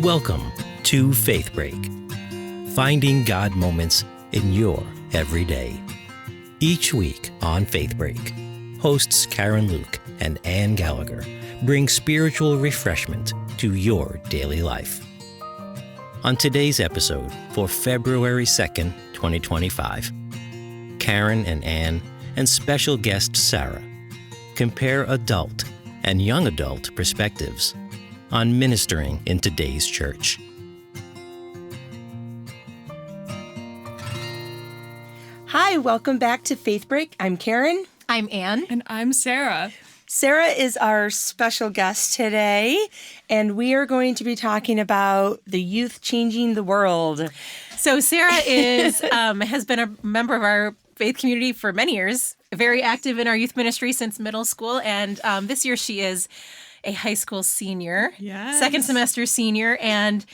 Welcome to Faith Break, finding God moments in your everyday. Each week on Faith Break, hosts Karen Luke and Ann Gallagher bring spiritual refreshment to your daily life. On today's episode for February 2nd, 2025, Karen and Ann and special guest Sarah compare adult and young adult perspectives on ministering in today's church. Hi, welcome back to Faith Break. I'm Karen. I'm Ann. And I'm Sarah. Sarah is our special guest today, and we are going to be talking about the youth changing the world. So Sarah is has been a member of our faith community for many years, very active in our youth ministry since middle school, and this year she is a high school senior, second semester senior, and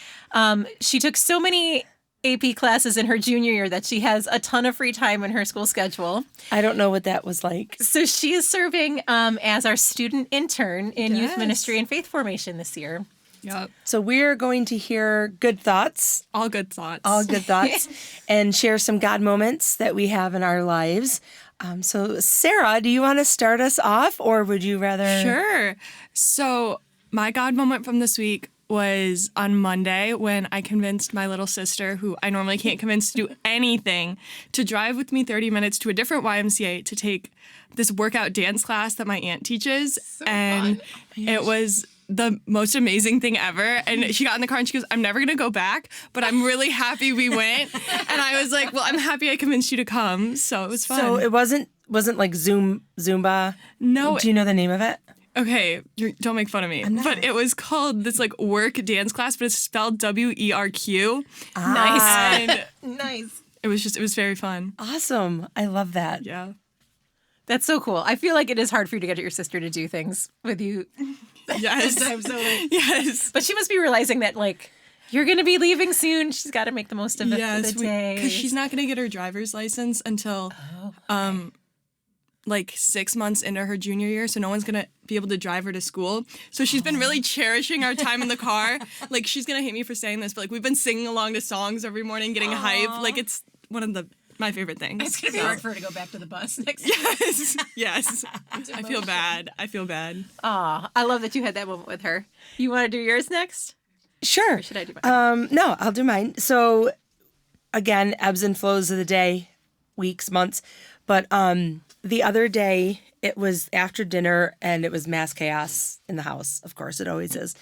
she took so many AP classes in her junior year that she has a ton of free time in her school schedule. I don't know what that was like. So she is serving as our student intern in youth ministry and faith formation this year. Yep. So we're going to hear good thoughts. All good thoughts. All good thoughts. And share some God moments that we have in our lives. So Sarah, do you want to start us off, or would you rather? Sure. So my God moment from this week was on Monday when I convinced my little sister, who I normally can't convince to do anything, to drive with me 30 minutes to a different YMCA to take this workout dance class that my aunt teaches. And it was the most amazing thing ever. And she got in the car and she goes, I'm never going to go back, but I'm really happy we went. And I was like, well, I'm happy I convinced you to come. So it was fun. So it wasn't like Zumba? No. Do you know the name of it? Okay, don't make fun of me. But it was called this like work dance class, but it's spelled WERQ. Nice. And Nice. it was very fun. Awesome. I love that. Yeah. That's so cool. I feel like it is hard for you to get your sister to do things with you. Yes. Yes. But she must be realizing that, like, you're going to be leaving soon. She's got to make the most of it for the day. Because she's not going to get her driver's license until like 6 months into her junior year, so no one's going to be able to drive her to school. So she's been really cherishing our time in the car. Like, she's going to hate me for saying this, but like we've been singing along to songs every morning, getting hype. Like, it's one of my favorite things. It's going to be hard for her to go back to the bus next Yes. I feel bad. Aw, I love that you had that moment with her. You want to do yours next? Sure. Or should I do mine? No, I'll do mine. So, again, ebbs and flows of the day, weeks, months. But the other day, it was after dinner, and it was mass chaos in the house. Of course, it always is.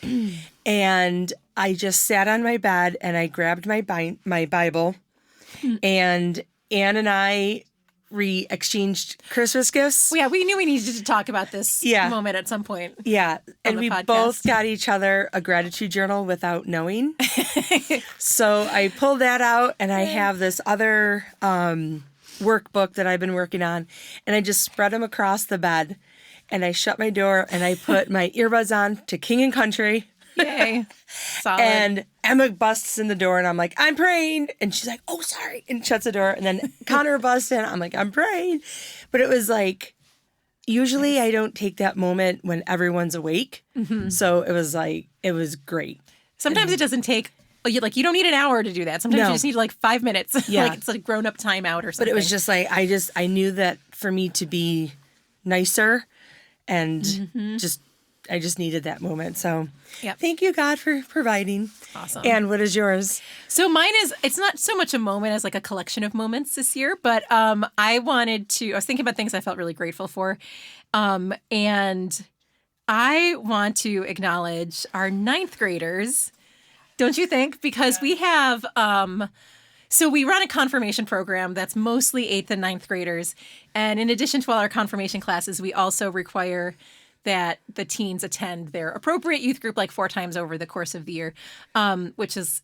And I just sat on my bed, and I grabbed my Bible, and Ann and I exchanged Christmas gifts. Well, yeah, we knew we needed to talk about this moment at some point. Yeah, and we podcast. both got each other a gratitude journal without knowing. So I pulled that out, and I have this other workbook that I've been working on, and I just spread them across the bed, and I shut my door, and I put my earbuds on to King and Country. Yay. Solid. And Emma busts in the door, and I'm like, I'm praying. And she's like, oh, sorry, and shuts the door. And then Connor busts in. I'm like, I'm praying. But it was like, usually I don't take that moment when everyone's awake. Mm-hmm. So it was great. Sometimes it doesn't take, you don't need an hour to do that. Sometimes you just need like 5 minutes. Yeah. Like it's like grown up timeout or something. But it was just like, I knew that for me to be nicer and I just needed that moment. So Thank you, God, for providing. Awesome. And what is yours? So mine it's not so much a moment as like a collection of moments this year, but I was thinking about things I felt really grateful for. And I want to acknowledge our ninth graders, don't you think? Because we have, so we run a confirmation program that's mostly 8th and 9th graders. And in addition to all our confirmation classes, we also require that the teens attend their appropriate youth group like 4 times over the course of the year, which is,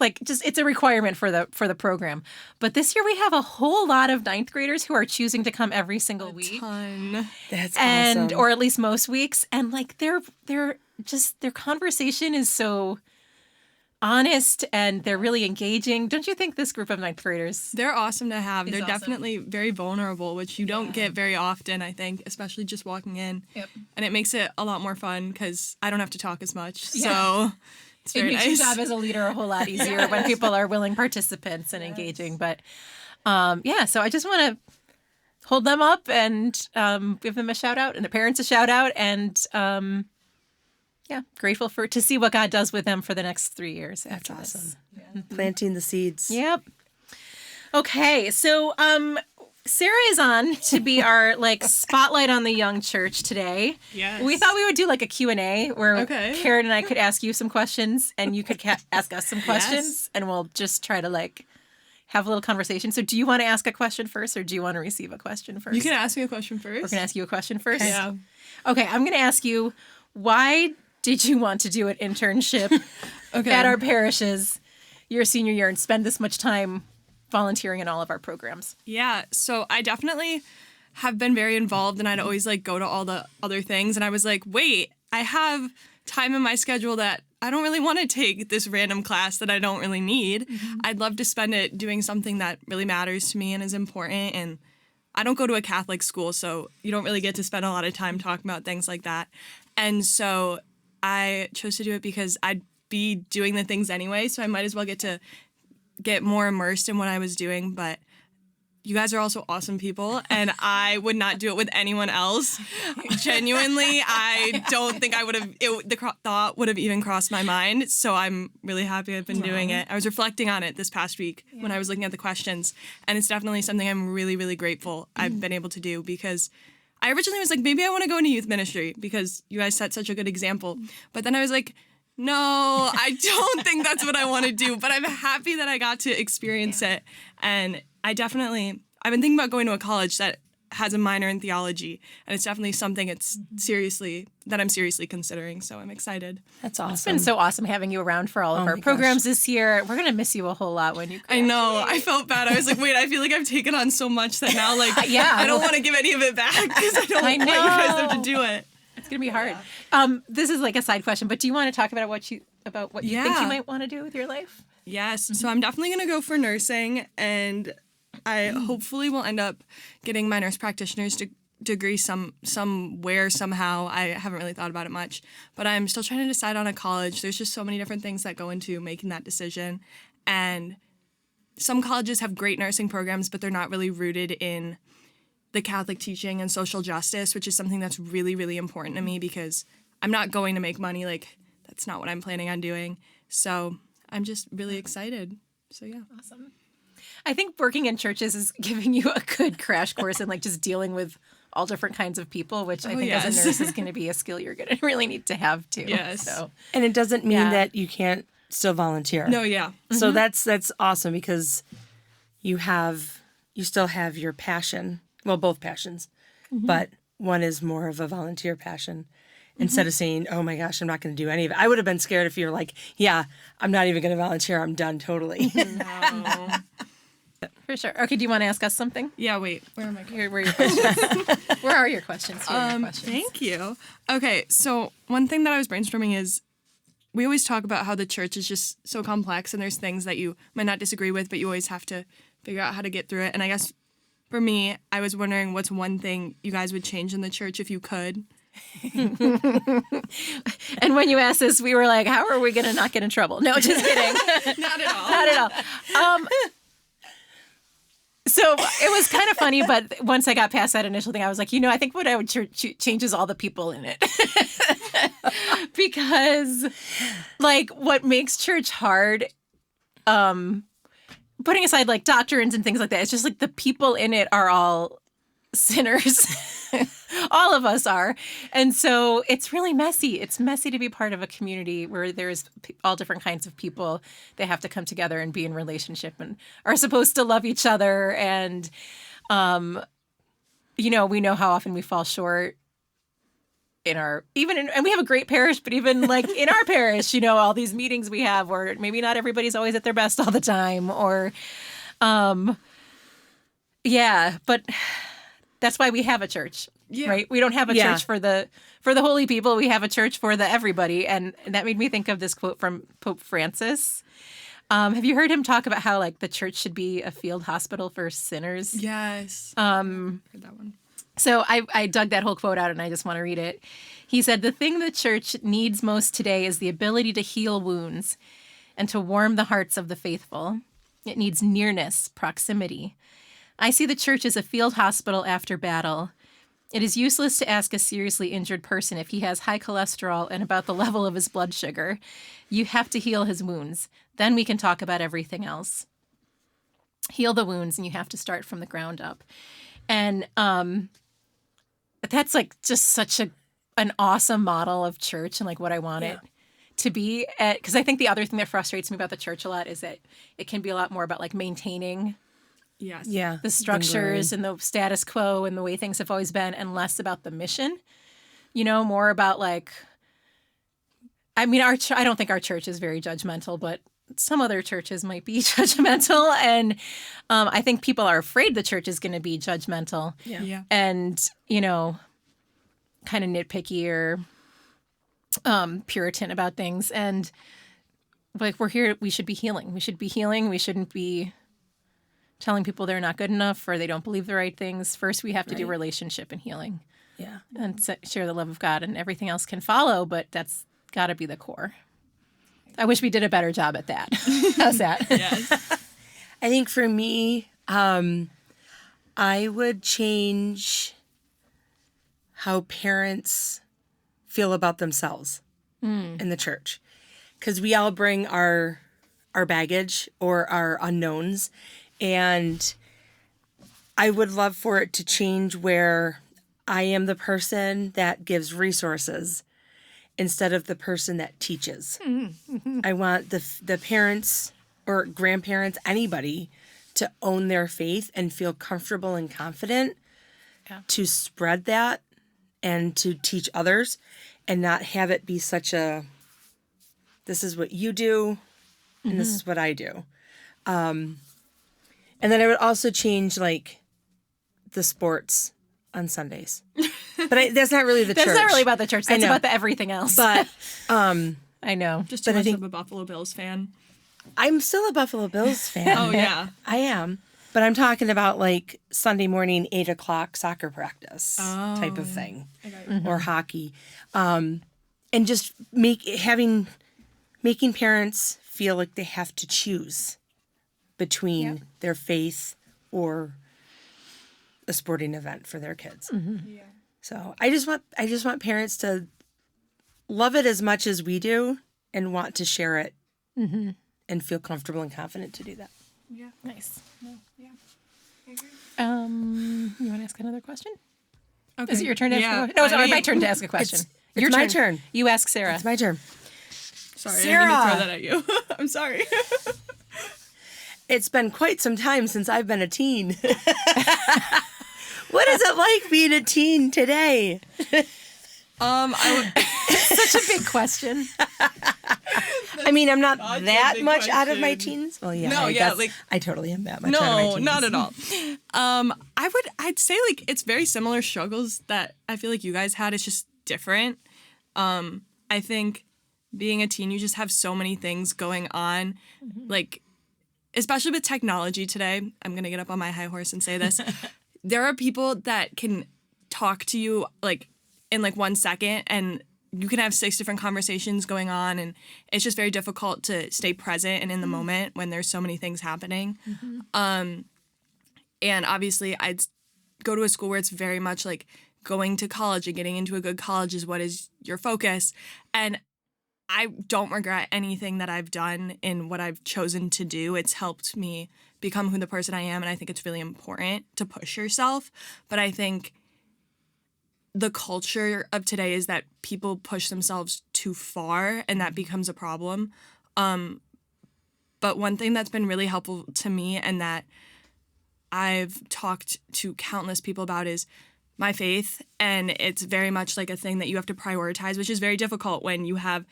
it's a requirement for the program. But this year we have a whole lot of 9th graders who are choosing to come every single week. That's awesome. Or at least most weeks. And like their conversation is so honest and they're really engaging. Don't you think this group of ninth graders? They're awesome to have. They're awesome. definitely very vulnerable, which you don't get very often, I think, especially just walking in. Yep. And it makes it a lot more fun because I don't have to talk as much. Yeah. So it's It very makes nice. your job as a leader a whole lot easier when people are willing participants and engaging. But so I just want to hold them up and give them a shout out and the parents a shout out and grateful to see what God does with them for the next 3 years after That's this. awesome. Planting the seeds. Yep. Okay, so Sarah is on to be our spotlight on the young church today. Yes. We thought we would do a Q&A where Okay. Karen and I could ask you some questions and you could ask us some questions and we'll just try to have a little conversation. So do you want to ask a question first or do you want to receive a question first? You can ask me a question first. We're going to ask you a question first. Yeah. Okay, I'm going to ask you, why did you want to do an internship Okay. at our parishes your senior year and spend this much time volunteering in all of our programs? Yeah, so I definitely have been very involved and I'd always go to all the other things and I was like, wait, I have time in my schedule that I don't really want to take this random class that I don't really need. I'd love to spend it doing something that really matters to me and is important. And I don't go to a Catholic school, so you don't really get to spend a lot of time talking about things like that. And so I chose to do it because I'd be doing the things anyway, so I might as well get more immersed in what I was doing. But you guys are also awesome people, and I would not do it with anyone else. Genuinely, I don't think I would have, thought would have even crossed my mind. So I'm really happy I've been doing it. I was reflecting on it this past week when I was looking at the questions, and it's definitely something I'm really, really grateful I've been able to do because I originally was like, maybe I want to go into youth ministry because you guys set such a good example. But then I was like, no, I don't think that's what I want to do, but I'm happy that I got to experience it. And I've been thinking about going to a college that has a minor in theology, and it's definitely something that I'm seriously considering, so I'm excited. That's awesome. It's been so awesome having you around for all of our my programs this year. We're going to miss you a whole lot when you I know, I felt bad. I was like, wait, I feel like I've taken on so much that now, I don't want to give any of it back because I don't want you guys have to do it. It's going to be hard. This is a side question, but do you want to talk about what you think you might want to do with your life? Yes. So I'm definitely going to go for nursing, and I hopefully will end up getting my nurse practitioner's degree somewhere, somehow. I haven't really thought about it much, but I'm still trying to decide on a college. There's just so many different things that go into making that decision. And some colleges have great nursing programs, but they're not really rooted in the Catholic teaching and social justice, which is something that's really, really important to me because I'm not going to make money. That's not what I'm planning on doing. So I'm just really excited. So yeah. Awesome. I think working in churches is giving you a good crash course in just dealing with all different kinds of people, which I think as a nurse is going to be a skill you're going to really need to have too. Yes. So, and it doesn't mean that you can't still volunteer. No, yeah. So that's awesome because you still have your passion. Well, both passions, but one is more of a volunteer passion. Instead of saying, oh my gosh, I'm not going to do any of it. I would have been scared if you were like, yeah, I'm not even going to volunteer. I'm done totally. No. for sure. Okay, do you want to ask us something? Yeah, wait. Where am I? Where are your questions? Where are your questions? Here are your questions. Thank you. Okay, so one thing that I was brainstorming is we always talk about how the church is just so complex and there's things that you might not disagree with, but you always have to figure out how to get through it. And I guess for me, I was wondering what's one thing you guys would change in the church if you could? And when you asked this, we were like, how are we going to not get in trouble? No, just kidding. Not at all. Not at all. So it was kind of funny, but once I got past that initial thing, I was like, I think what I would change is all the people in it. Because, what makes church hard, putting aside, doctrines and things like that, it's just, the people in it are all sinners. All of us are. And so it's really messy. It's messy to be part of a community where there's all different kinds of people. They have to come together and be in relationship and are supposed to love each other. And, we know how often we fall short and we have a great parish, but even in our parish, all these meetings we have where maybe not everybody's always at their best all the time or, but that's why we have a church. right? We don't have a Yeah. church for the holy people. We have a church for the everybody. And that made me think of this quote from Pope Francis. Have you heard him talk about how like the church should be a field hospital for sinners? Yes. Heard that one. So I dug that whole quote out and I just want to read it. He said, "The thing the church needs most today is the ability to heal wounds and to warm the hearts of the faithful. It needs nearness, proximity. I see the church as a field hospital after battle. It is useless to ask a seriously injured person if he has high cholesterol and about the level of his blood sugar. You have to heal his wounds. Then we can talk about everything else. Heal the wounds, and you have to start from the ground up." And that's like just such an awesome model of church and like what I want it to be. Because I think the other thing that frustrates me about the church a lot is that it can be a lot more about like maintaining Yes. Yeah. the structures and the status quo and the way things have always been, and less about the mission. You know, more about like, I mean, I don't think our church is very judgmental, but some other churches might be judgmental. And I think people are afraid the church is going to be judgmental Yeah. and, you know, kind of nitpicky or Puritan about things. And like, we're here, we should be healing. We should be healing. We shouldn't be telling people they're not good enough or they don't believe the right things. First, we have to do relationship and healing Yeah. and share the love of God, and everything else can follow, but that's got to be the core. I wish we did a better job at that. How's that? Yes. I think for me, I would change how parents feel about themselves in the church. Because we all bring our baggage or our unknowns. And I would love for it to change where I am the person that gives resources instead of the person that teaches. I want the parents or grandparents, anybody, to own their faith and feel comfortable and confident to spread that and to teach others, and not have it be such a, this is what you do and this is what I do. And then I would also change like the sports on Sundays. But that's not really the church. That's not really about the church. That's know. about the everything else. But I know. Just too But I much think- of a Buffalo Bills fan. I'm still a Buffalo Bills fan. Oh, yeah. I am. But I'm talking about like Sunday morning, 8:00 soccer practice type of thing, or hockey, and just making parents feel like they have to choose between their faith or a sporting event for their kids. Yeah. So I just want parents to love it as much as we do and want to share it and feel comfortable and confident to do that. Yeah. Nice. Yeah. I agree. You want to ask another question? Okay. Is it your turn to ask a question? No, it's my turn to ask a question. It's my turn. You ask Sarah. It's my turn. Sorry, Sarah! I didn't mean to throw that at you. I'm sorry. It's been quite some time since I've been a teen. What is it like being a teen today? I would. Such a big question. I mean, I'm not Such a that big much out of my question. teens. Well, yeah, No, I yeah, guess like- I totally am that much out of my No, teens. not at all. I'd say like it's very similar struggles that I feel like you guys had. It's just different. I think being a teen, you just have so many things going on, like especially with technology today. I'm gonna get up on my high horse and say this. There are people that can talk to you like in like 1 second, and you can have 6 different conversations going on, and it's just very difficult to stay present and in the moment when there's so many things happening. And obviously I'd go to a school where it's very much like going to college and getting into a good college is what is your focus. And I don't regret anything that I've done in what I've chosen to do. It's helped me become who the person I am, and I think it's really important to push yourself. But I think the culture of today is that people push themselves too far, and that becomes a problem. But one thing that's been really helpful to me and that I've talked to countless people about is my faith. And it's very much like a thing that you have to prioritize, which is very difficult when you have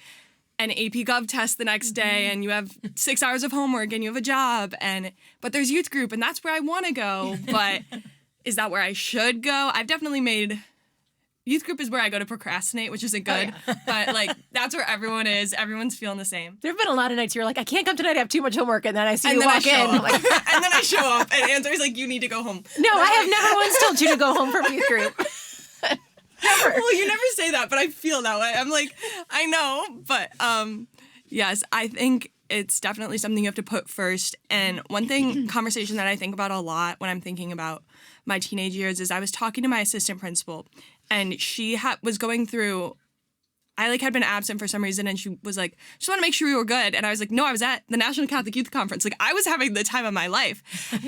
an AP Gov test the next day and you have 6 hours of homework and you have a job. But there's youth group and that's where I want to go. But is that where I should go? I've definitely made youth group is where I go to procrastinate, which isn't good. But like that's where everyone is. Everyone's feeling the same. There have been a lot of nights you're like, I can't come tonight. I have too much homework, and then I see And you then I walk show in. up. I'm like, And then I show up, and Andrew's like, "You need to go home." no, I have never once told you to go home from youth group. Never. Well, you never say that, but I feel that way. I'm like, I know, but yes, I think it's definitely something you have to put first. And one conversation that I think about a lot when I'm thinking about my teenage years is I was talking to my assistant principal, and she was going through. I had been absent for some reason, and she was like, "Just want to make sure you were good." And I was like, "No, I was at the National Catholic Youth Conference. Like, I was having the time of my life."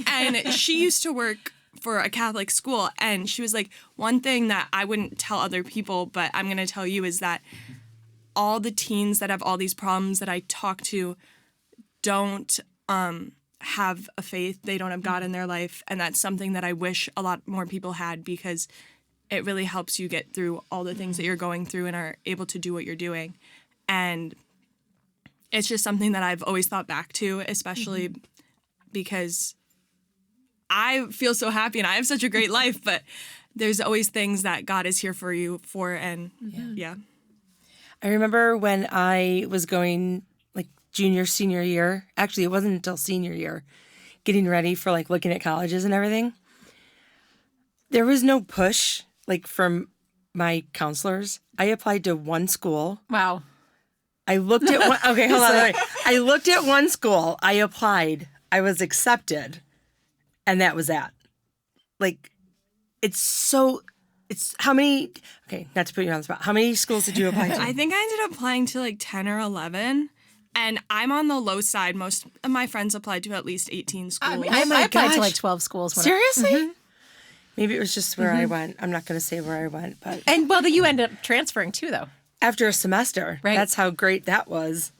And she used to work for a Catholic school, and she was like, "One thing that I wouldn't tell other people, but I'm going to tell you is that all the teens that have all these problems that I talk to don't have a faith. They don't have God in their life, and that's something that I wish a lot more people had, because it really helps you get through all the things that you're going through and are able to do what you're doing." And it's just something that I've always thought back to, especially because I feel so happy and I have such a great life, but there's always things that God is here for you for. And yeah. I remember when I was going junior, senior year. Actually, it wasn't until senior year, getting ready for looking at colleges and everything. There was no push from my counselors. I applied to one school. Wow. I looked at one. Okay, hold on. Wait. I looked at one school. I applied. I was accepted, and that was that. It's how many? Okay, not to put you on the spot. How many schools did you apply to? I think I ended up applying to 10 or 11. And I'm on the low side. Most of my friends applied to at least 18 schools. I applied to gosh. 12 schools. Seriously? Maybe it was just where I went. I'm not going to say where I went, but And you ended up transferring too, though. after a semester, Right. that's how great that was.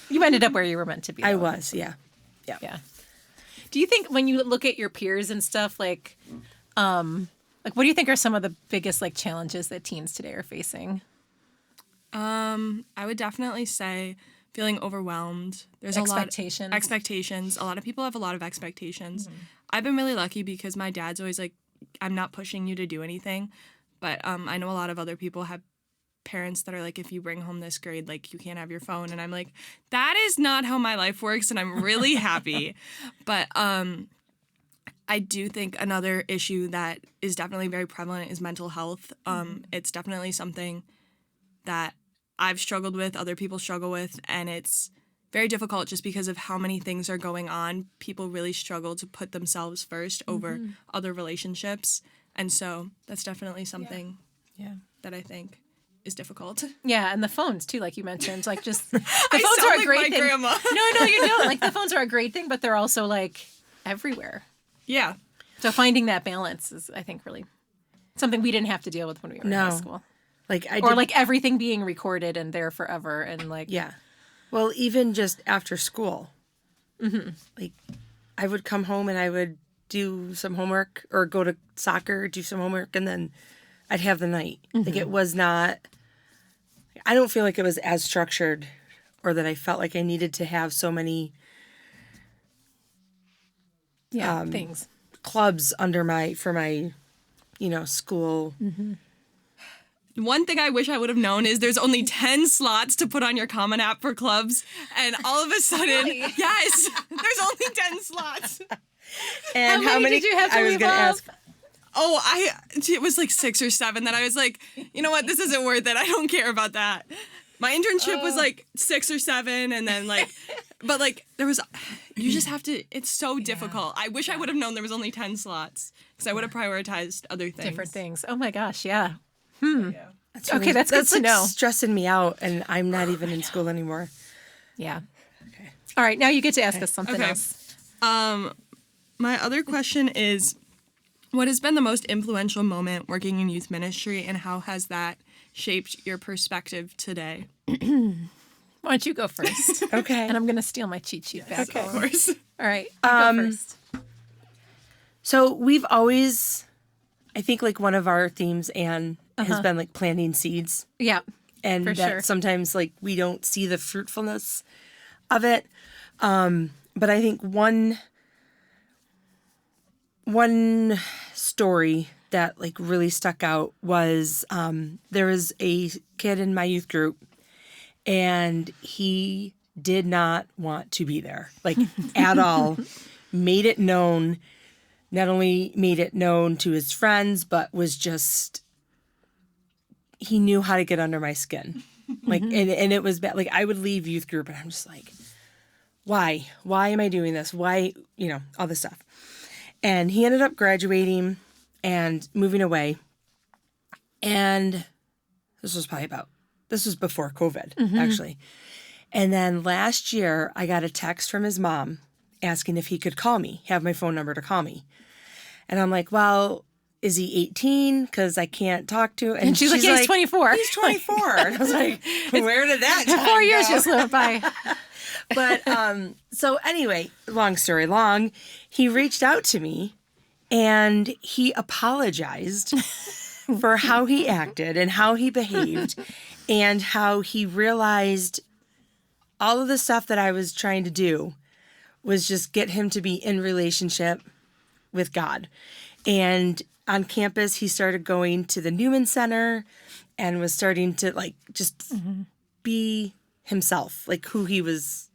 You ended up where you were meant to be. I though. was, yeah. Yeah. Do you think when you look at your peers and stuff, what do you think are some of the biggest challenges that teens today are facing? I would definitely say feeling overwhelmed. There's Expectations. a lot of expectations. A lot of people have a lot of expectations. Mm-hmm. I've been really lucky because my dad's always like, I'm not pushing you to do anything. But I know a lot of other people have parents that are like, if you bring home this grade, you can't have your phone. And I'm like, that is not how my life works. And I'm really happy. But I do think another issue that is definitely very prevalent is mental health. It's definitely something that I've struggled with, other people struggle with, and it's very difficult just because of how many things are going on. People really struggle to put themselves first over other relationships. And so that's definitely something that I think is difficult. Yeah, and the phones too, like you mentioned. Just the I phones sound are a like great my thing. grandma. No, you don't. The phones are a great thing, but they're also everywhere. Yeah. So finding that balance is, I think, really something we didn't have to deal with when we were in high school. Everything being recorded and there forever and Yeah. Well, even just after school. Mm-hmm. I would come home and I would do some homework or go to soccer, do some homework, and then I'd have the night. Mm-hmm. It was not, I don't feel like it was as structured or that I felt like I needed to have so many things. clubs for my, school. Mm-hmm. One thing I wish I would have known is there's only 10 slots to put on your Common App for clubs. And all of a sudden, yes, there's only 10 slots. And how many did you have to I was leave going to off? ask. Oh, it was 6 or 7 that I was like, you know what, this isn't worth it. I don't care about that. My internship was 6 or 7, and then but there was, you just have to, it's so difficult. I wish I would have known there was only 10 slots because I would have prioritized other things. Different things. Oh my gosh, yeah. That's Okay, that's good to know. Stressing me out, and I'm not even in school anymore. Yeah. Okay. All right, now you get to ask us something Okay. else. My other question is, what has been the most influential moment working in youth ministry, and how has that shaped your perspective today? Why don't you go first? Okay. And I'm going to steal my cheat sheet back. Of course. All right, you go first. So we've always, I think one of our themes, Anne, has been planting seeds. Yeah, And for that sure. sometimes we don't see the fruitfulness of it. But I think one story that like really stuck out was there was a kid in my youth group, and he did not want to be there, like at all. Made it known, not only made it known to his friends, but was just, he knew how to get under my skin. Like, and it was bad. Like, I would leave youth group and I'm just like, why? Why am I doing this? Why, all this stuff. And he ended up graduating and moving away. And this was before COVID, actually. And then last year, I got a text from his mom asking if he could call me, have my phone number to call me. And I'm like, well, is he 18? Because I can't talk to him. And she's like, yeah, he's 24. He's 24. And I was like, where did that time 4 years go? just went by. But so anyway, long story long, he reached out to me and he apologized for how he acted and how he behaved and how he realized all of the stuff that I was trying to do was just get him to be in relationship with God. And on campus, he started going to the Newman Center and was starting to like just be himself, like who he was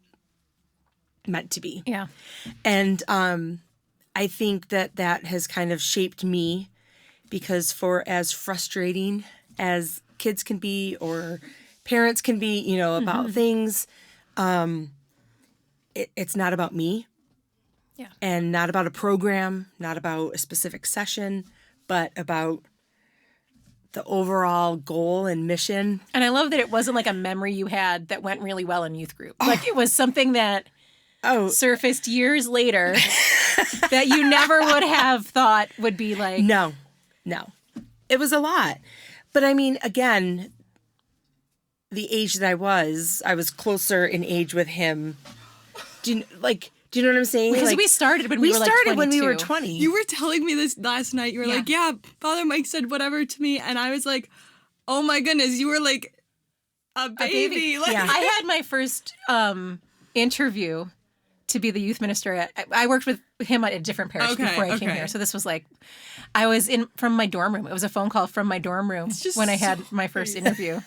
meant to be. Yeah. And I think that has kind of shaped me, because for as frustrating as kids can be or parents can be, about things, it's not about me. Yeah. And not about a program, not about a specific session, but about the overall goal and mission. And I love that it wasn't like a memory you had that went really well in youth group. Like it was something that surfaced years later that you never would have thought would be like. No. It was a lot. But I mean, again, the age that I was closer in age with him. Do you know what I'm saying? Because like, we started when we were like 22. when we were 20. You were telling me this last night. You were like, yeah, Father Mike said whatever to me. And I was like, oh my goodness, you were like a baby. Like, Yeah. I had my first interview to be the youth minister. I worked with him at a different parish before I came here. So this was like, I was from my dorm room. It was a phone call from my dorm room when I had my first interview.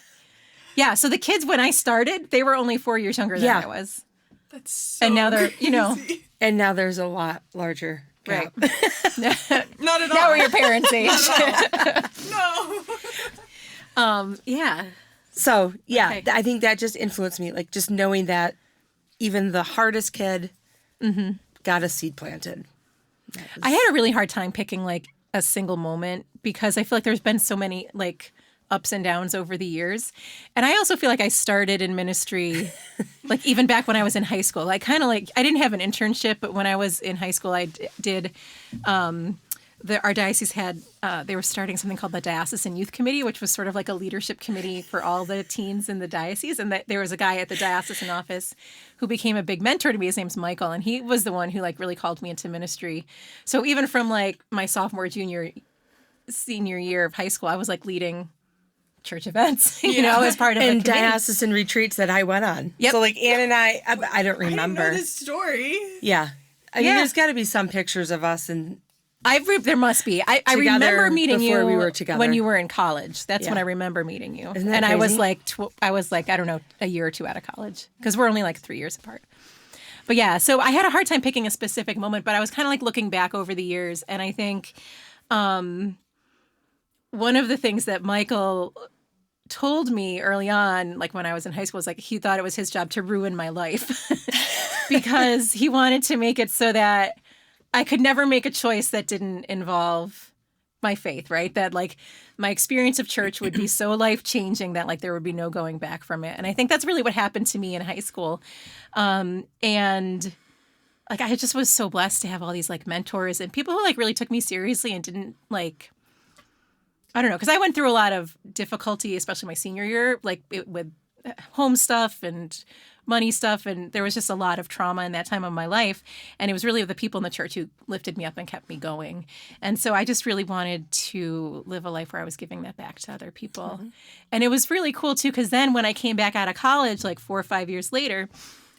Yeah, so the kids, when I started, they were only 4 years younger than I was. That's so and now they're, crazy. And now there's a lot larger gap. Right. Not at all. Now we're your parents' age. No. Yeah. So, yeah, Okay. I think that just influenced me. Like, just knowing that even the hardest kid got a seed planted. I had a really hard time picking like a single moment because I feel like there's been so many like ups and downs over the years. And I also feel like I started in ministry like even back when I was in high school. I kind of like, I didn't have an internship, but when I was in high school, I did, our diocese had, they were starting something called the Diocesan Youth Committee, which was sort of like a leadership committee for all the teens in the diocese. And there was a guy at the diocesan office who became a big mentor to me. His name's Michael. And he was the one who like really called me into ministry. So even from like my sophomore, senior year of high school, I was like leading church events, as part of and a committee. diocesan retreats that I went on. Yep. So like Ann and I don't remember. I didn't know this story. Yeah. I mean, there's got to be some pictures of us and There must be. I Together remember meeting before you we were together. when you were in college. That's Yeah. when I remember meeting you. Isn't that and I was crazy? like, I don't know, a year or two out of college because we're only like 3 years apart. But yeah, so I had a hard time picking a specific moment, but I was kind of like looking back over the years. And I think one of the things that Michael told me early on, like when I was in high school, was like he thought it was his job to ruin my life because he wanted to make it so that I could never make a choice that didn't involve my faith, right? That like my experience of church would be so life-changing that like there would be no going back from it. And I think that's really what happened to me in high school. And like I just was so blessed to have all these like mentors and people who like really took me seriously and didn't like, I don't know, because I went through a lot of difficulty, especially my senior year, like with home stuff and money stuff. And there was just a lot of trauma in that time of my life. And it was really the people in the church who lifted me up and kept me going. And so I just really wanted to live a life where I was giving that back to other people. Mm-hmm. And it was really cool, too, because then when I came back out of college, like 4 or 5 years later,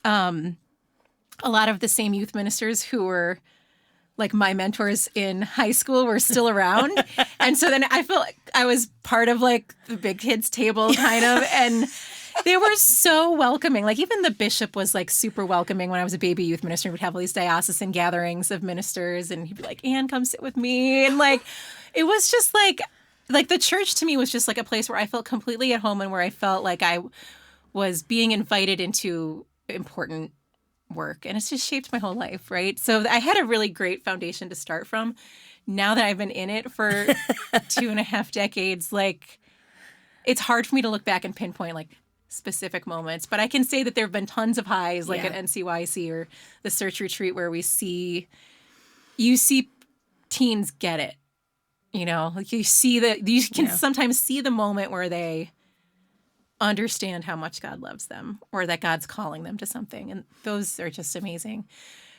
a lot of the same youth ministers who were like my mentors in high school were still around. And so then I felt like I was part of like the big kids table kind of, and they were so welcoming. Like even the bishop was like super welcoming when I was a baby youth minister. We'd have all these diocesan gatherings of ministers and he'd be like, Anne, come sit with me. And like, it was just like the church to me was just like a place where I felt completely at home and where I felt like I was being invited into important work. And it's just shaped my whole life, right? So I had a really great foundation to start from. Now that I've been in it for 2.5 decades, like it's hard for me to look back and pinpoint like specific moments, but I can say that there have been tons of highs like at NCYC or the Search Retreat where you see teens get it. You know, like you can sometimes see the moment where they understand how much God loves them or that God's calling them to something. And those are just amazing.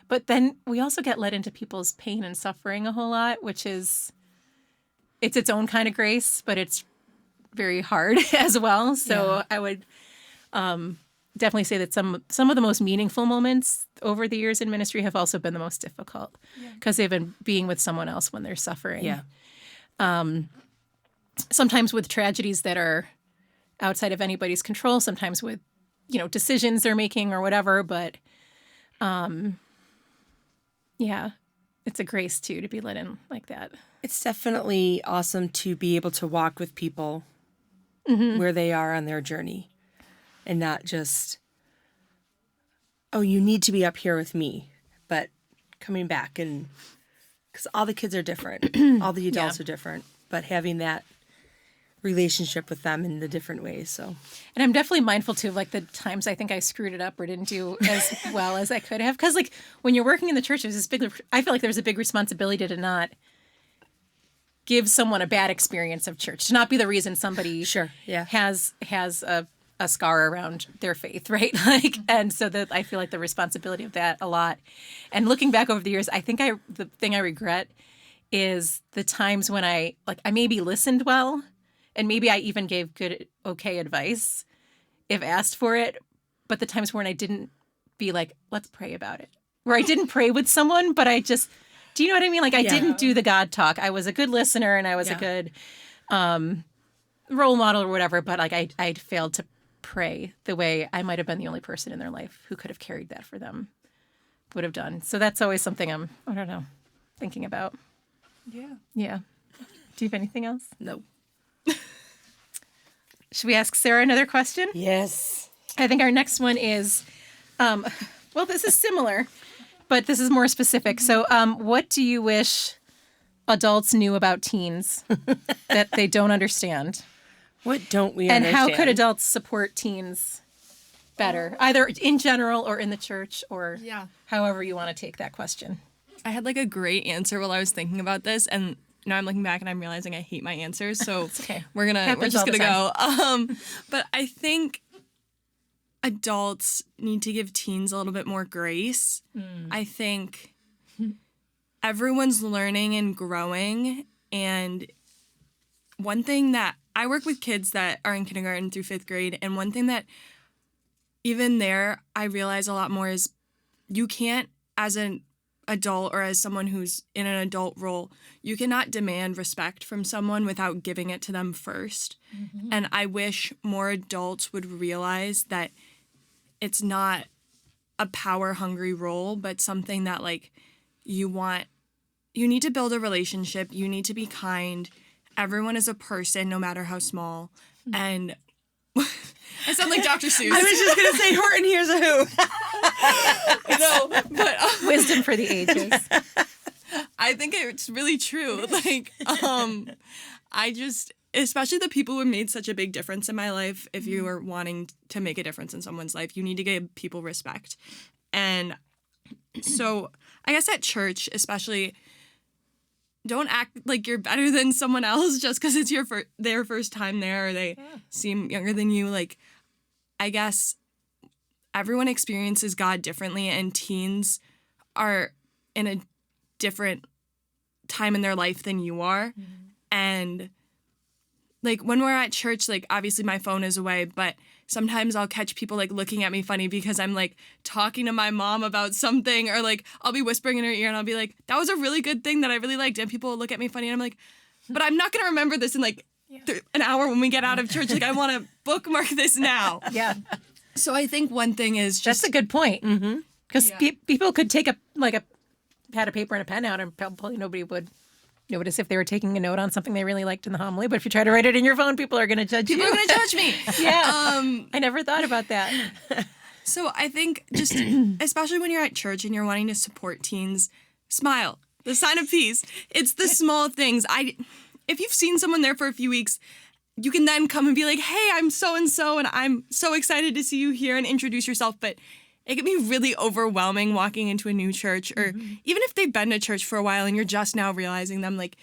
But then we also get led into people's pain and suffering a whole lot, which is, it's its own kind of grace, but it's very hard as well. So I would definitely say that some of the most meaningful moments over the years in ministry have also been the most difficult because they've been being with someone else when they're suffering. Yeah. Sometimes with tragedies that are outside of anybody's control, sometimes with, decisions they're making or whatever. But it's a grace too to be let in like that. It's definitely awesome to be able to walk with people where they are on their journey and not just, oh, you need to be up here with me, but coming back and because all the kids are different, all the adults are different, but having that relationship with them in the different ways. So, and I'm definitely mindful too of like the times I think I screwed it up or didn't do as well as I could have. Because like when you're working in the church, I feel like there's a big responsibility to not give someone a bad experience of church, to not be the reason somebody has a scar around their faith, right? Like, and so that I feel like the responsibility of that a lot. And looking back over the years, I think the thing I regret is the times when I maybe listened well. And maybe I even gave good, okay advice if asked for it. But the times when I didn't be like, let's pray about it. Where I didn't pray with someone, but I just, do you know what I mean? Like I didn't do the God talk. I was a good listener and I was a good role model or whatever. But like I failed to pray the way I might have been the only person in their life who could have carried that for them, would have done. So that's always something I don't know, thinking about. Yeah. Yeah. Do you have anything else? No. Should we ask Sarah another question? Yes. I think our next one is, this is similar, but this is more specific. So what do you wish adults knew about teens that they don't understand? What don't we understand? understand? And how could adults support teens better, either in general or in the church or however you want to take that question? I had like a great answer while I was thinking about this, and now I'm looking back and I'm realizing I hate my answers. So okay. we're just gonna go. But I think adults need to give teens a little bit more grace. I think everyone's learning and growing. And one thing that I work with kids that are in kindergarten through 5th grade, and one thing that even there I realize a lot more is you can't, as an adult or as someone who's in an adult role, you cannot demand respect from someone without giving it to them first. And I wish more adults would realize that it's not a power-hungry role, but something that like you need to build a relationship, you need to be kind. Everyone is a person, no matter how small. And I sound like Dr. Seuss. I was just going to say, Horton, here's a who. No, but wisdom for the ages. I think it's really true. Like, I just, especially the people who have made such a big difference in my life, if you are wanting to make a difference in someone's life, you need to give people respect. And so I guess at church, especially, don't act like you're better than someone else just because it's their first time there or they seem younger than you. Like, I guess everyone experiences God differently, and teens are in a different time in their life than you are. And like when we're at church, like obviously my phone is away, but sometimes I'll catch people like looking at me funny because I'm like talking to my mom about something, or like I'll be whispering in her ear and I'll be like, that was a really good thing that I really liked. And people will look at me funny and I'm like, but I'm not going to remember this in like an hour when we get out of church. Like I want to bookmark this now. Yeah. So I think one thing is just. That's a good point. Because people could take a pad of paper and a pen out and probably nobody would notice if they were taking a note on something they really liked in the homily. But if you try to write it in your phone, people are going to judge you. People are going to judge me. Yeah. I never thought about that. So I think just, especially when you're at church and you're wanting to support teens, smile. The sign of peace. It's the small things. If you've seen someone there for a few weeks, you can then come and be like, hey, I'm so-and-so, and I'm so excited to see you here, and introduce yourself. But it can be really overwhelming walking into a new church, or even if they've been to church for a while and you're just now realizing them, like,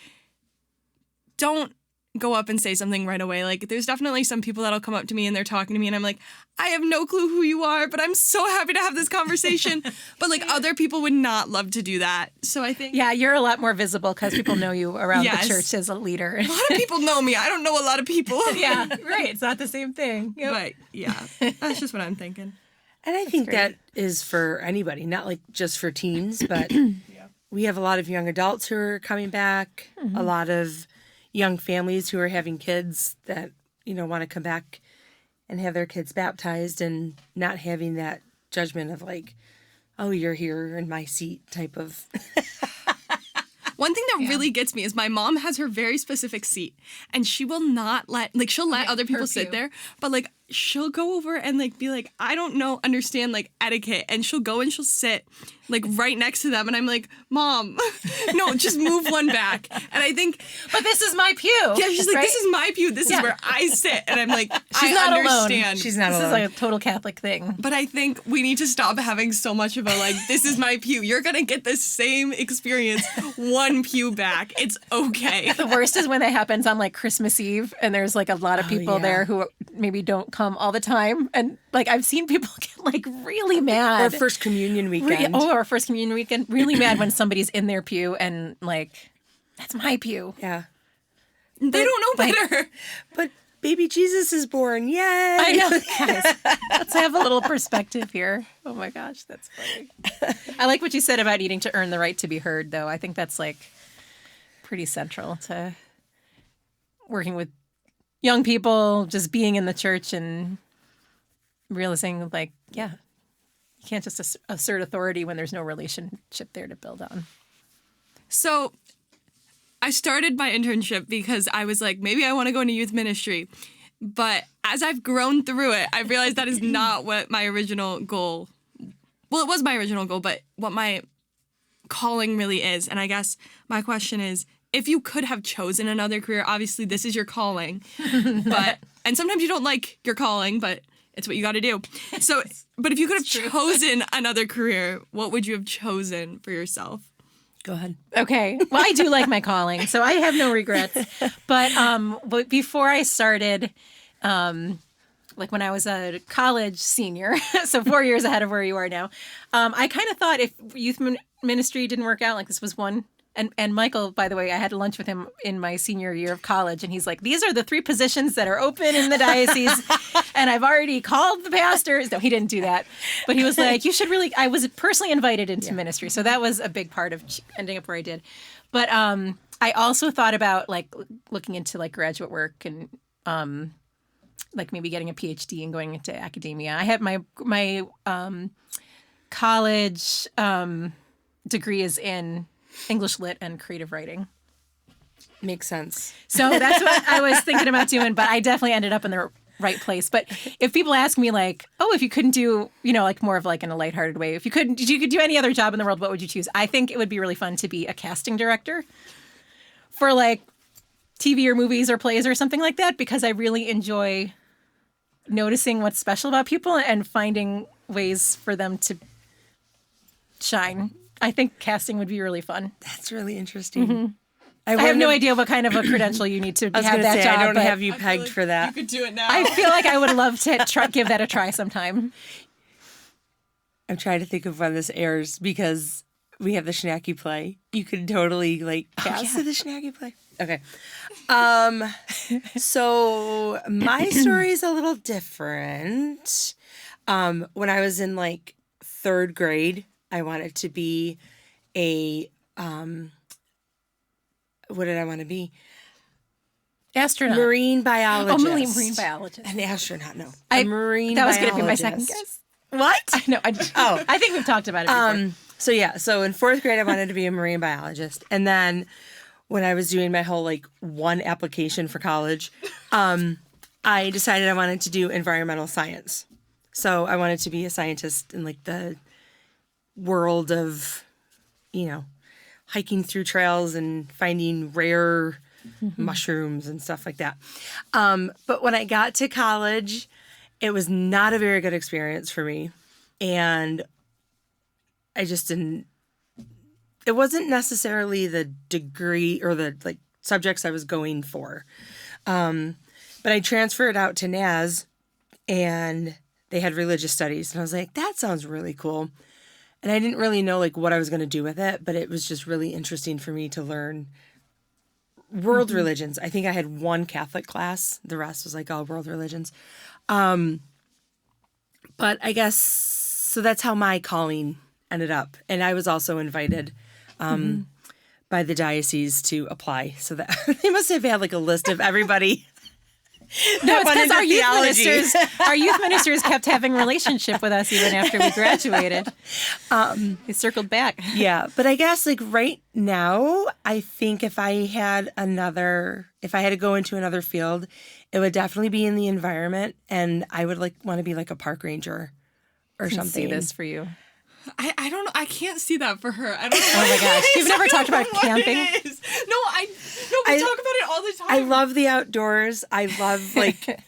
don't go up and say something right away. Like, there's definitely some people that'll come up to me and they're talking to me and I'm like, I have no clue who you are, but I'm so happy to have this conversation. But like other people would not love to do that. So I think. Yeah, you're a lot more visible because people know you around the church as a leader. A lot of people know me. I don't know a lot of people. Yeah, right. It's not the same thing. Yep. But yeah, that's just what I'm thinking. And I think that is for anybody, not like just for teens, but we have a lot of young adults who are coming back, a lot of young families who are having kids that, want to come back and have their kids baptized, and not having that judgment of like, oh, you're here in my seat type of. One thing that really gets me is my mom has her very specific seat, and she will not she'll let other people sit there, but like she'll go over and like be like, I don't understand like etiquette, and she'll go and she'll sit like right next to them, and I'm like, Mom, no, just move one back. And I think, but this is my pew. Yeah, she's like, this is my pew. This is where I sit, and I'm like, she's not understand. Alone. She's not this alone. This is like a total Catholic thing. But I think we need to stop having so much of a like, this is my pew. You're gonna get the same experience one pew back. It's okay. The worst is when it happens on like Christmas Eve, and there's like a lot of people there who maybe don't come all the time, and like I've seen people get like really mad. Or First Communion weekend. Or First Communion weekend, really mad when somebody's in their pew and like, that's my pew. Yeah. They don't know better. But baby Jesus is born. Yay! I know, guys. Let's have a little perspective here. Oh my gosh, that's funny. I like what you said about needing to earn the right to be heard, though. I think that's like pretty central to working with young people, just being in the church and realizing like, yeah, you can't just assert authority when there's no relationship there to build on. So I started my internship because I was like, maybe I want to go into youth ministry. But as I've grown through it, I've realized that is not what my original goal. Well, it was my original goal, but what my calling really is. And I guess my question is, if you could have chosen another career, obviously this is your calling. And sometimes you don't like your calling, but it's what you got to do. So, but if you could have chosen another career, what would you have chosen for yourself? Go ahead. Okay. Well, I do like my calling, so I have no regrets. But before I started, like when I was a college senior, so 4 years ahead of where you are now, I kind of thought if youth ministry didn't work out, like this was one. And Michael, by the way, I had lunch with him in my senior year of college, and he's like, these are the 3 positions that are open in the diocese, and I've already called the pastors. No, he didn't do that. But he was like, you should really, I was personally invited into ministry, so that was a big part of ending up where I did. But I also thought about, like, looking into, like, graduate work and, like, maybe getting a PhD and going into academia. I had my college degree is in English Lit and creative writing. Makes sense. So that's what I was thinking about doing, but I definitely ended up in the right place. But if people ask me like, oh, if you couldn't do, like more of like in a lighthearted way, if you could do any other job in the world, what would you choose? I think it would be really fun to be a casting director for like TV or movies or plays or something like that, because I really enjoy noticing what's special about people and finding ways for them to shine. I think casting would be really fun. That's really interesting. Mm-hmm. I have no idea what kind of a credential you need to have that job. I don't have you pegged for that. You could do it now. I feel like I would love to give that a try sometime. I'm trying to think of when this airs, because we have the Schnacky play. You could totally like pass to the Schnacky play. Okay. So my story is a little different. When I was in like third grade, I wanted to be a, what did I want to be? Astronaut. Marine biologist. Oh, marine biologist. An astronaut, no. I- A marine That was biologist. going to be my second guess. What? No, I think we've talked about it before. So in fourth grade, I wanted to be a marine biologist. And then when I was doing my whole like one application for college, I decided I wanted to do environmental science. So I wanted to be a scientist in like the world of, hiking through trails and finding rare mushrooms and stuff like that. But when I got to college, it was not a very good experience for me. And I just didn't, it wasn't necessarily the degree or the like subjects I was going for. But I transferred out to NAS and they had religious studies. And I was like, that sounds really cool. And I didn't really know like what I was going to do with it, but it was just really interesting for me to learn world religions. I think I had one Catholic class. The rest was like all world religions. But I guess, so that's how my calling ended up. And I was also invited by the diocese to apply. So that they must have had like a list of everybody. No, it's because our youth ministers kept having relationship with us even after we graduated. They circled back. Yeah, but I guess like right now, I think if I had to go into another field, it would definitely be in the environment, and I would like want to be like a park ranger or something. See this for you. I don't know. I can't see that for her. I don't know. Oh my gosh. You've never talked about camping? No, we talk about it all the time. I love the outdoors. I love like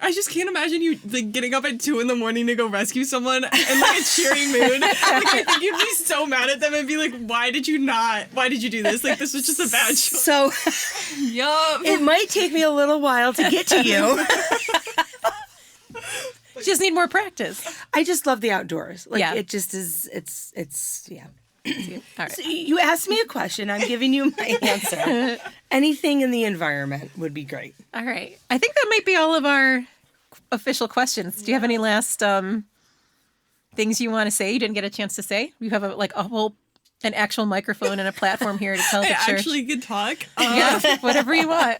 I just can't imagine you like getting up at 2 a.m. to go rescue someone in like a cheering mood. Like, I think you'd be so mad at them and be like, why did you do this? Like, this was just a bad choice. So Yup. it might take me a little while to get to you. You just need more practice. I just love the outdoors. Like Yeah. it just is. It's yeah. All right. So you asked me a question. I'm giving you my answer. Anything in the environment would be great. All right. I think that might be all of our official questions. Do you have any last things you want to say you didn't get a chance to say? You have an actual microphone and a platform here to tell the I church. actually could talk. Yeah, whatever you want.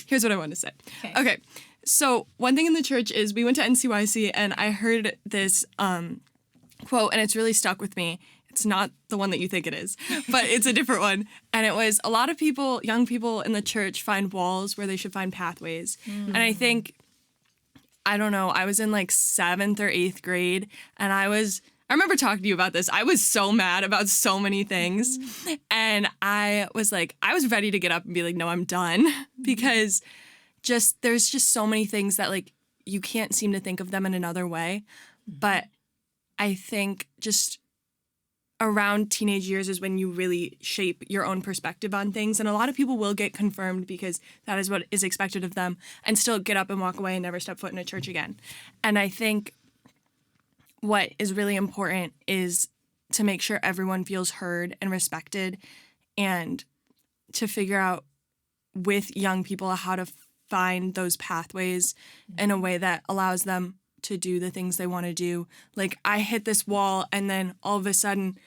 Here's what I want to say. Okay. So one thing in the church is we went to NCYC and I heard this quote and it's really stuck with me. It's not the one that you think it is, but it's a different one. And it was a lot of people, young people in the church find walls where they should find pathways. And I think, I don't know, I was in like 7th or 8th grade and I remember talking to you about this. I was so mad about so many things. And I was ready to get up and be like, no, I'm done. Because there's just so many things that like you can't seem to think of them in another way. But I think just around teenage years is when you really shape your own perspective on things. And a lot of people will get confirmed because that is what is expected of them and still get up and walk away and never step foot in a church again. And I think what is really important is to make sure everyone feels heard and respected and to figure out with young people how to find those pathways in a way that allows them to do the things they want to do. Like I hit this wall and then all of a sudden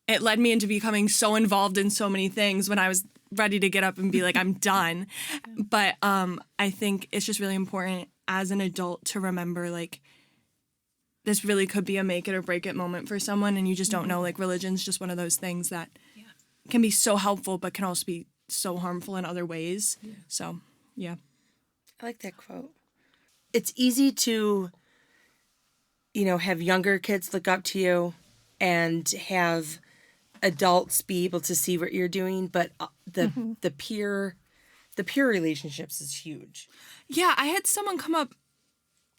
it led me into becoming so involved in so many things when I was ready to get up and be like, I'm done. But I think it's just really important as an adult to remember like this really could be a make it or break it moment for someone and you just don't know. Like religion's just one of those things that can be so helpful but can also be so harmful in other ways. Yeah. So, yeah. I like that quote. It's easy to, have younger kids look up to you and have adults be able to see what you're doing, but the peer relationships is huge. Yeah, I had someone come up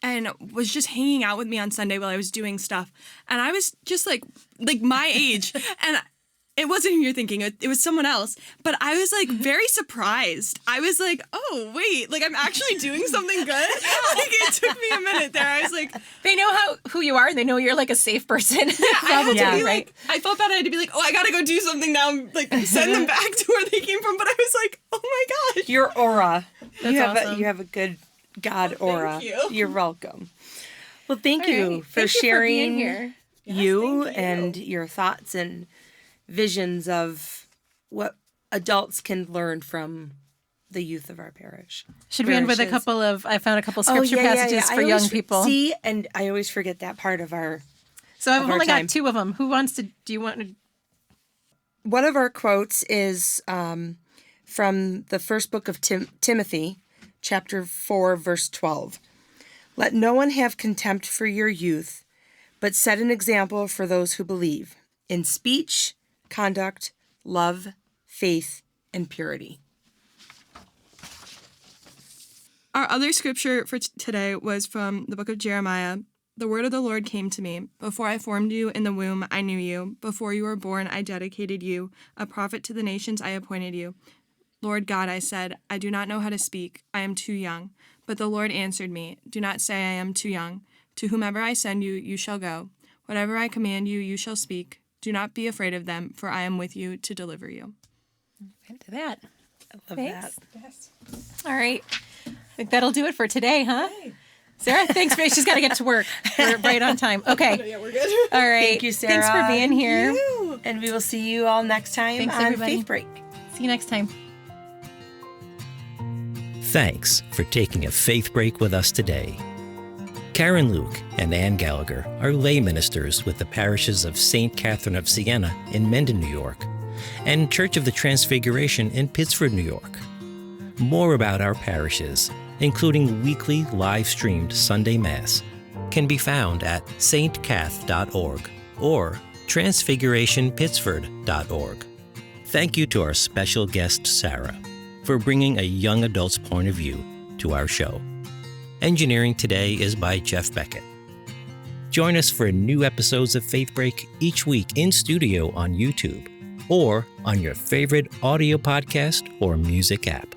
and was just hanging out with me on Sunday while I was doing stuff, and I was just like my age, and It wasn't who you're thinking. It was someone else. But I was like very surprised. I was like, oh, wait, like I'm actually doing something good? Like it took me a minute there. I was like, They know who you are and they know you're like a safe person. I had to be right? like, I felt bad. I had to be like, oh, I got to go do something now. Like send them back to where they came from. But I was like, oh my gosh. Your aura. That's awesome. You have a good God aura. you. You're welcome. Well, thank All you right. for Thank you sharing being here. you and your thoughts and visions of what adults can learn from the youth of our parish. Should we end with a Parishes. couple of, I found a couple scripture passages for young people. See, and I always forget that part of our... So I've of our only time. got two of them. Who wants to, do you want to? One of our quotes is from the first book of Timothy, chapter 4, verse 12. Let no one have contempt for your youth, but set an example for those who believe in speech, conduct, love, faith, and purity. Our other scripture for today was from the book of Jeremiah. The word of the Lord came to me. Before I formed you in the womb, I knew you. Before you were born, I dedicated you. A prophet to the nations, I appointed you. Lord God, I said, I do not know how to speak. I am too young. But the Lord answered me, do not say I am too young. To whomever I send you, you shall go. Whatever I command you, you shall speak. Do not be afraid of them, for I am with you to deliver you. Into that. Love Thanks. that. All right. I think that'll do it for today, huh? Sarah, thanks. She's got to get to work. We're right on time. Okay. Yeah, we're good. All right. Thank you, Sarah. Thanks for being here. And we will see you all next time Thanks, on everybody. Faith Break. See you next time. Thanks for taking a faith break with us today. Karen Luke and Ann Gallagher are lay ministers with the parishes of St. Catherine of Siena in Mendon, New York, and Church of the Transfiguration in Pittsford, New York. More about our parishes, including weekly live-streamed Sunday Mass, can be found at stcath.org or transfigurationpittsford.org. Thank you to our special guest, Sarah, for bringing a young adult's point of view to our show. Engineering today is by Jeff Beckett. Join us for new episodes of Faith Break each week in studio on YouTube or on your favorite audio podcast or music app.